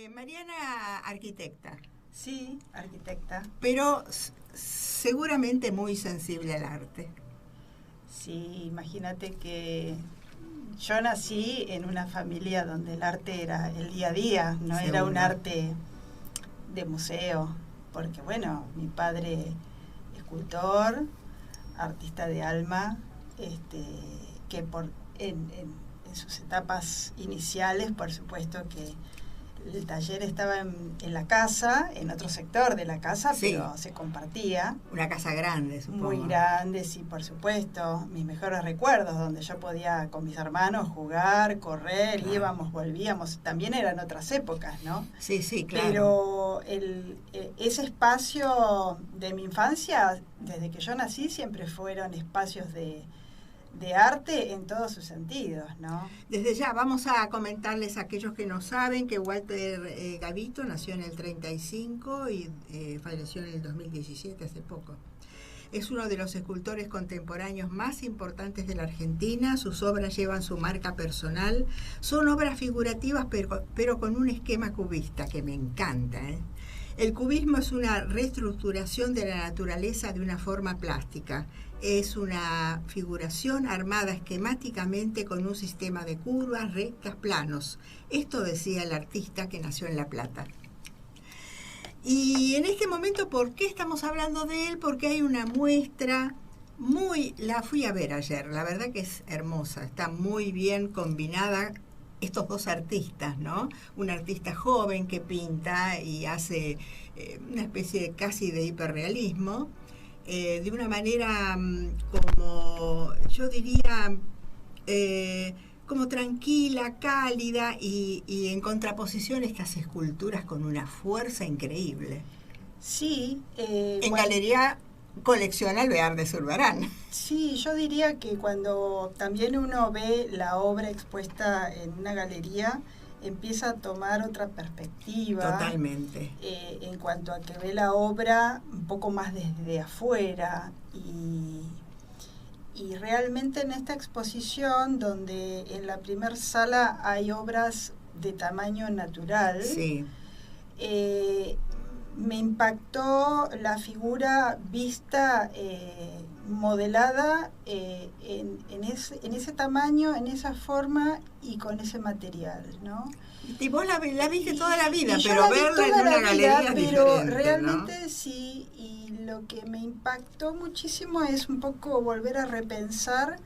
Mariana, arquitecta. Sí, arquitecta. Pero seguramente muy sensible al arte. Sí, imagínate que yo nací en una familia donde el arte era el día a día, no Seguro. era un arte de museo, porque bueno, mi padre escultor, artista de alma, que en sus etapas iniciales, por supuesto que el taller estaba en la casa, en otro sector de la casa, sí, pero se compartía. Una casa grande, supongo. Muy grande, sí, por supuesto. Mis mejores recuerdos, donde yo podía con mis hermanos jugar, correr, claro. Íbamos, volvíamos. También eran otras épocas, ¿no? Sí, sí, claro. Pero ese espacio de mi infancia, desde que yo nací, siempre fueron espacios de arte en todos sus sentidos, ¿no? Desde ya vamos a comentarles a aquellos que no saben que Walter Gavito nació en el 35 y falleció en el 2017, hace poco. Es uno de los escultores contemporáneos más importantes de la Argentina. Sus obras llevan su marca personal. Son obras figurativas, pero con un esquema cubista que me encanta, ¿eh? El cubismo es una reestructuración de la naturaleza de una forma plástica. Es una figuración armada esquemáticamente con un sistema de curvas, rectas, planos. Esto decía el artista que nació en La Plata. Y en este momento, ¿por qué estamos hablando de él? Porque hay una muestra la fui a ver ayer, la verdad que es hermosa, está muy bien combinada estos dos artistas, ¿no? Un artista joven que pinta y hace una especie casi de hiperrealismo, de una manera como, yo diría, como tranquila, cálida y en contraposición estas esculturas con una fuerza increíble. Sí. En Galería Coleccional Bear de Zurbarán. Sí, yo diría que cuando también uno ve la obra expuesta en una galería, empieza a tomar otra perspectiva. Totalmente. En cuanto a que ve la obra un poco más desde afuera y realmente en esta exposición, donde en la primer sala hay obras de tamaño natural, sí. Me impactó la figura vista, modelada en ese tamaño, en esa forma y con ese material, ¿no? Y vos la viste toda la vida, y pero verla en una galería es pero diferente, realmente, ¿no? Sí, y lo que me impactó muchísimo es un poco volver a repensar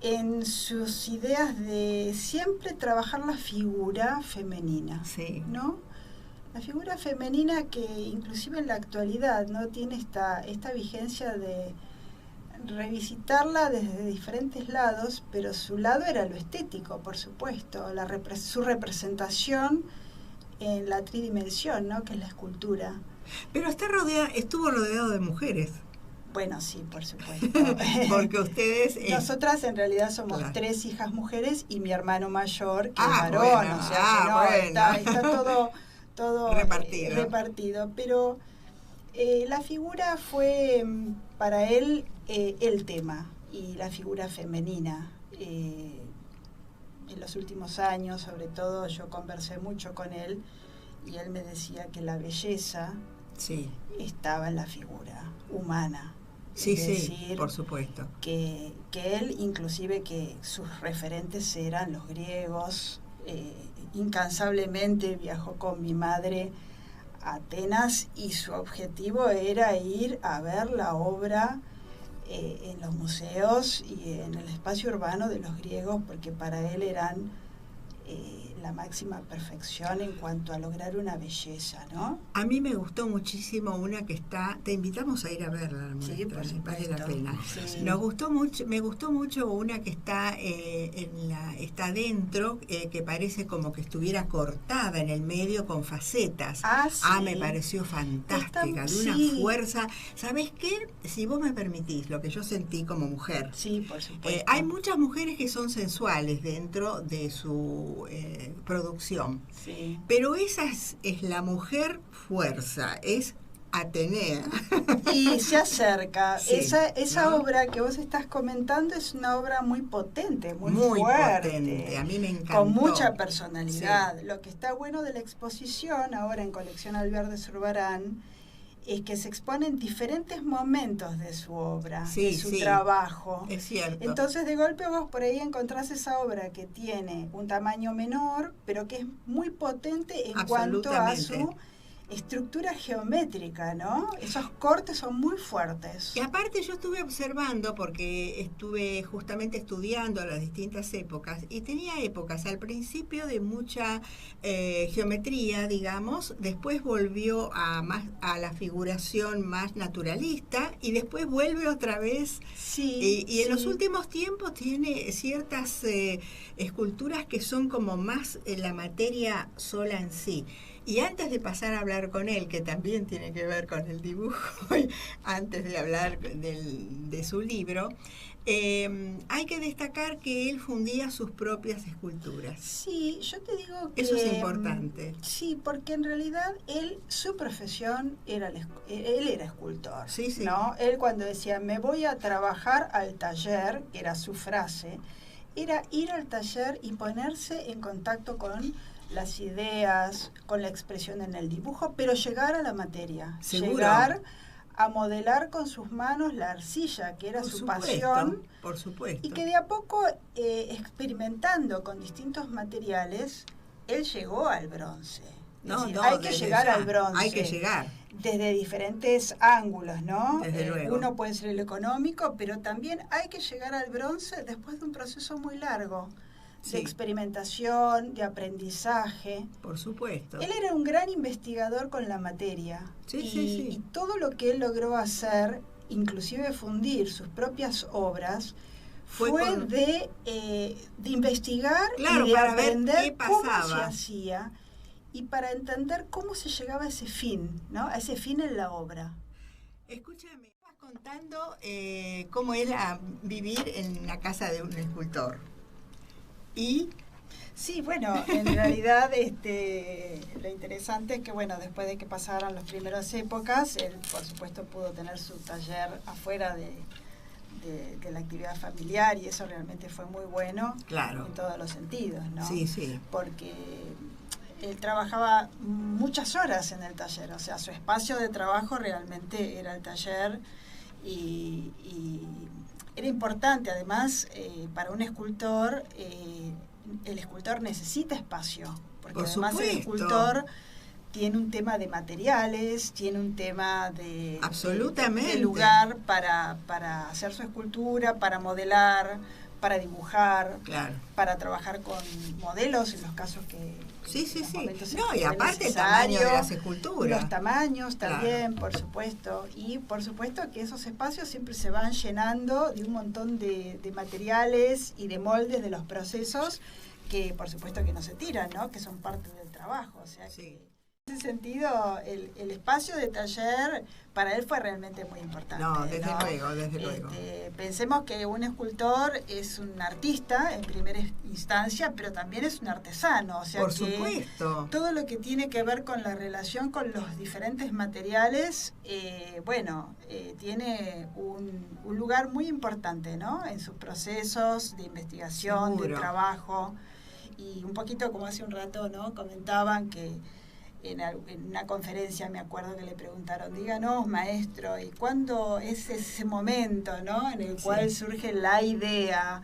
en sus ideas de siempre trabajar la figura femenina, sí. ¿no? La figura femenina que inclusive en la actualidad no tiene esta vigencia de revisitarla desde diferentes lados, pero su lado era lo estético, por supuesto, su representación en la tridimensión, ¿no? Que es la escultura. Pero estuvo rodeado de mujeres. Bueno, sí, por supuesto. Porque ustedes... Nosotras en realidad somos claro. 3 hijas mujeres y mi hermano mayor, que es varón, bueno, o sea que no, bueno. está todo repartido. Pero la figura fue para él el tema, y la figura femenina. En los últimos años, sobre todo, yo conversé mucho con él y él me decía que la belleza sí. estaba en la figura humana. Sí, sí, por supuesto. Que él, inclusive, que sus referentes eran los griegos. Incansablemente viajó con mi madre a Atenas y su objetivo era ir a ver la obra en los museos y en el espacio urbano de los griegos, porque para él eran la máxima perfección en cuanto a lograr una belleza, ¿no? A mí me gustó muchísimo una que está, te invitamos a ir a verla, sí, vale la pena. Sí. Me gustó mucho una que está está dentro, que parece como que estuviera cortada en el medio con facetas. Sí. Me pareció fantástica, de una fuerza. ¿Sabés qué? Si vos me permitís, lo que yo sentí como mujer. Sí, por supuesto. Hay muchas mujeres que son sensuales dentro de su producción, sí. pero esa es la mujer fuerza, es a tener. Y se acerca. Sí, Esa ¿no? obra que vos estás comentando es una obra muy potente, muy fuerte, potente. A mí me encantó. con mucha personalidad. Sí. Lo que está bueno de la exposición ahora en Colección Alvear de Zurbarán es que se exponen diferentes momentos de su obra, Sí, de su sí, trabajo. es cierto. Entonces, de golpe vos por ahí encontrás esa obra que tiene un tamaño menor, pero que es muy potente en cuanto a su estructura geométrica, ¿no? Esos cortes son muy fuertes. Y aparte yo estuve observando, porque estuve justamente estudiando las distintas épocas, y tenía épocas al principio de mucha geometría, digamos, después volvió a la figuración más naturalista, y después vuelve otra vez. Sí, Y en los últimos tiempos tiene ciertas esculturas que son como más la materia sola en sí. Y antes de pasar a hablar con él, que también tiene que ver con el dibujo, antes de hablar de su libro, hay que destacar que él fundía sus propias esculturas. Sí, yo te digo que... Eso es importante. Sí, porque en realidad su profesión él era escultor. Sí, sí. ¿No? Él cuando decía, me voy a trabajar al taller, que era su frase, era ir al taller y ponerse en contacto con las ideas, con la expresión en el dibujo, pero llegar a la materia. ¿Seguro? Llegar a modelar con sus manos la arcilla, que era su pasión. Por supuesto. Y que de a poco, experimentando con distintos materiales, él llegó al bronce. Hay que llegar al bronce. Hay que llegar. Desde diferentes ángulos, ¿no? Desde luego. Uno puede ser el económico, pero también hay que llegar al bronce después de un proceso muy largo. De experimentación, de aprendizaje. Por supuesto. Él era un gran investigador con la materia. Y todo lo que él logró hacer, inclusive fundir sus propias obras, fue de investigar y de aprender cómo se hacía y para entender cómo se llegaba a ese fin, ¿no? A ese fin en la obra. Escúchame, estás contando cómo era vivir en la casa de un escultor. Y sí, bueno, en realidad lo interesante es que, bueno, después de que pasaran las primeras épocas, él, por supuesto, pudo tener su taller afuera de la actividad familiar, y eso realmente fue muy bueno. Claro. En todos los sentidos, ¿no? Sí, sí. Porque él trabajaba muchas horas en el taller, o sea, su espacio de trabajo realmente era el taller, y era importante, además, para un escultor, el escultor necesita espacio, porque además el escultor tiene un tema de materiales, tiene un tema de lugar para hacer su escultura, para modelar, para dibujar, para trabajar con modelos en los casos que... Sí. No, y aparte el tamaño de las esculturas. Los tamaños también, por supuesto. Y por supuesto que esos espacios siempre se van llenando de un montón de materiales y de moldes de los procesos que por supuesto que no se tiran, ¿no? Que son parte del trabajo. O sea, que en ese sentido, el espacio de taller para él fue realmente muy importante. No, desde luego. Pensemos que un escultor es un artista en primera instancia, pero también es un artesano. O sea, por supuesto. Todo lo que tiene que ver con la relación con los diferentes materiales, tiene un lugar muy importante, ¿no? En sus procesos de investigación, de trabajo. Y un poquito como hace un rato, ¿no? Comentaban que en una conferencia me acuerdo que le preguntaron, díganos, maestro, ¿y cuándo es ese momento, ¿no? En el cual surge la idea?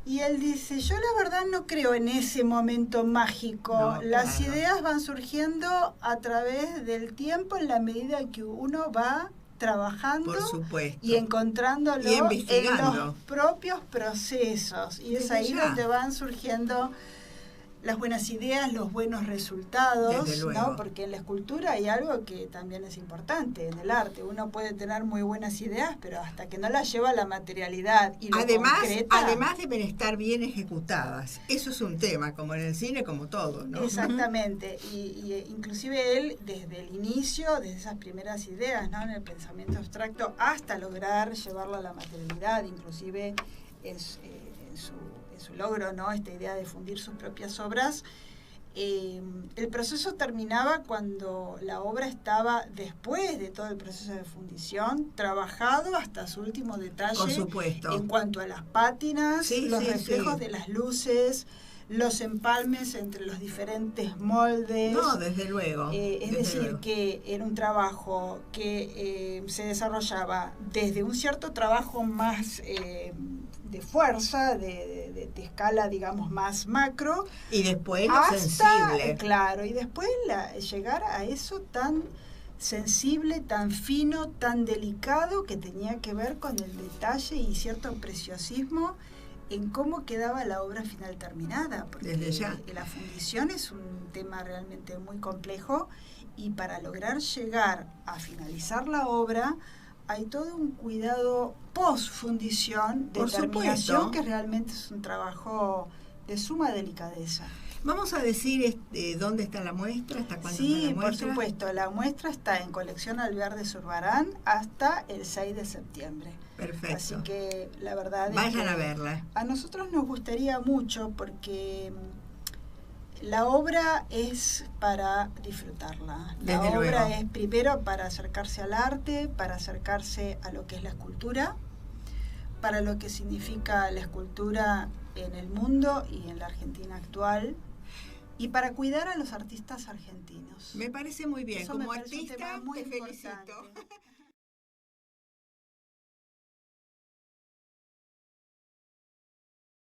Y él dice, yo la verdad no creo en ese momento mágico. No, las ideas van surgiendo a través del tiempo en la medida en que uno va trabajando y encontrándolo en los propios procesos. Y es ahí donde van surgiendo las buenas ideas, los buenos resultados, ¿no? Porque en la escultura hay algo que también es importante, en el arte. Uno puede tener muy buenas ideas, pero hasta que no las lleva a la materialidad y lo concreta... Además deben estar bien ejecutadas. Eso es un tema, como en el cine, como todo, ¿no? Exactamente. Y inclusive él, desde el inicio, desde esas primeras ideas, ¿no? En el pensamiento abstracto, hasta lograr llevarlo a la materialidad, inclusive en su logro, ¿no? Esta idea de fundir sus propias obras, El proceso terminaba cuando la obra estaba, después de todo el proceso de fundición, trabajado hasta su último detalle. Por supuesto. En cuanto a las pátinas, los reflejos de las luces, los empalmes entre los diferentes moldes. No, desde luego. Es decir, que era un trabajo que se desarrollaba desde un cierto trabajo más de fuerza, de escala, digamos, más macro. Y después lo hasta, sensible. Claro, y después llegar a eso tan sensible, tan fino, tan delicado, que tenía que ver con el detalle y cierto preciosismo en cómo quedaba la obra final terminada, porque la fundición es un tema realmente muy complejo, y para lograr llegar a finalizar la obra hay todo un cuidado post-fundición de terminación, que realmente es un trabajo de suma delicadeza. Vamos a decir dónde está la muestra, hasta cuándo está la muestra. Por supuesto, la muestra está en Colección Alvear de Zurbarán hasta el 6 de septiembre. Perfecto. Así que la verdad es vayan que a verla. A nosotros nos gustaría mucho, porque la obra es para disfrutarla. La obra es primero para acercarse al arte, para acercarse a lo que es la escultura, para lo que significa la escultura en el mundo y en la Argentina actual, y para cuidar a los artistas argentinos. Me parece muy bien. Eso como artista te felicito.